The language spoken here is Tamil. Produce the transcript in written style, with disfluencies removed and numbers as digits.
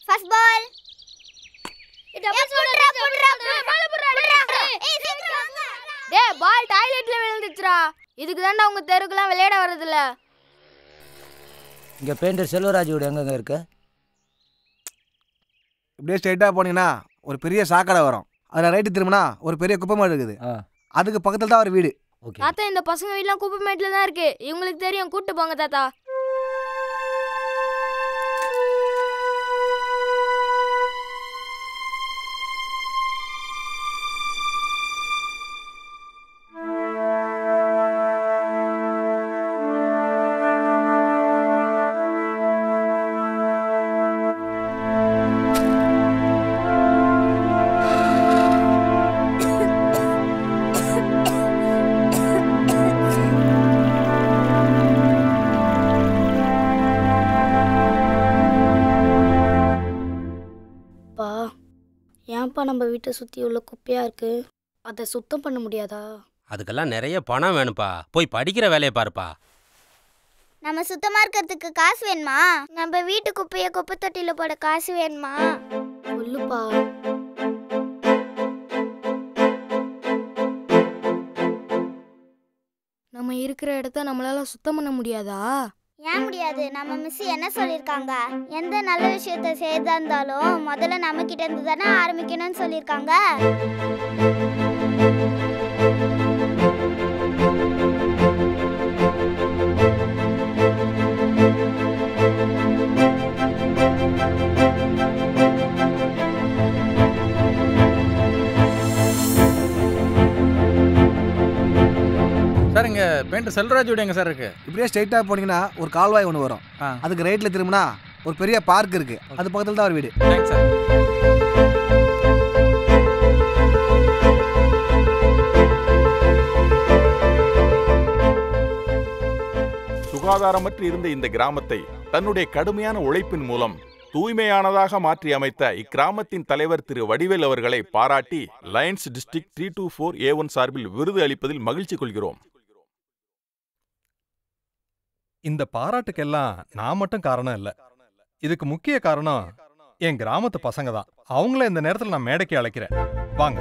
First ball. டேய் பால் டாய்லெட்ல விழுந்துச்சுடா. இதுக்கு தான்டா உங்க தெருக்குலாம் விளையாட வரது இல்ல. இங்க பெயிண்டர் செல்வராஜ் வீடு எங்கங்க இருக்கு? இப்படியே ஸ்ட்ரைட்டா போனீங்கன்னா ஒரு பெரிய சாக்கடை வரும். அதில் ரைட்டு திரும்பினா ஒரு பெரிய குப்பை மேடு இருக்குது. அதுக்கு பக்கத்தில் தான் ஒரு வீடு. தாத்தா இந்த பசங்க வீட்லாம் குப்பை மேட்ல தான் இருக்கு. இவங்களுக்கு தெரியும், கூட்டு போங்க தாத்தா. ஏன்ப்பா நம்ம வீட்டை சுற்றி உள்ள குப்பையாக இருக்கு, அதை சுத்தம் பண்ண முடியாதா? அதுக்கெல்லாம் நிறைய பணம் வேணும்ப்பா. போய் படிக்கிற வேலையை பாருப்பா. நம்ம சுத்தமா இருக்கிறதுக்கு காசு வேணுமா? நம்ம வீட்டு குப்பையை குப்பை தொட்டியில போட காசு வேணுமா? சொல்லுப்பா. நம்ம இருக்கிற இடத்த நம்மளால சுத்தம் பண்ண முடியாதா? ஏன் முடியாது? நம்ம மிஸ் என்ன சொல்லியிருக்காங்க? எந்த நல்ல விஷயத்த செய்தா இருந்தாலும் முதல்ல நம்ம கிட்ட இருந்து தானே ஆரம்பிக்கணும்னு சொல்லியிருக்காங்க. சார் இங்கே பெயிண்டர் செல்வராஜ் வீடு எங்கே சார் இருக்கு? இப்படியே ஸ்ட்ரைட்டாக போனீங்கன்னா ஒரு கால்வாய் ஒன்று வரும். அதுக்கு ரைட்டில் திரும்பினா ஒரு பெரிய பார்க் இருக்கு. அது பக்கத்தில் தான் ஒரு வீடு. Thanks sir. சுகாதாரமற்று இருந்த இந்த கிராமத்தை தன்னுடைய கடுமையான உழைப்பின் மூலம் தூய்மையானதாக மாற்றி அமைத்த இக்கிராமத்தின் தலைவர் திரு வடிவேல் அவர்களை பாராட்டி லயன்ஸ் டிஸ்ட்ரிக்ட் 324A1 சார்பில் விருது அளிப்பதில் மகிழ்ச்சி கொள்கிறோம். இந்த பாராட்டுக்கெல்லாம் நான் மட்டும் காரணம் இல்லை. இதுக்கு முக்கிய காரணம் என் கிராமத்து பசங்க தான். அவங்கள இந்த நேரத்தில் நான் மேடைக்கு அழைக்கிறேன். வாங்க.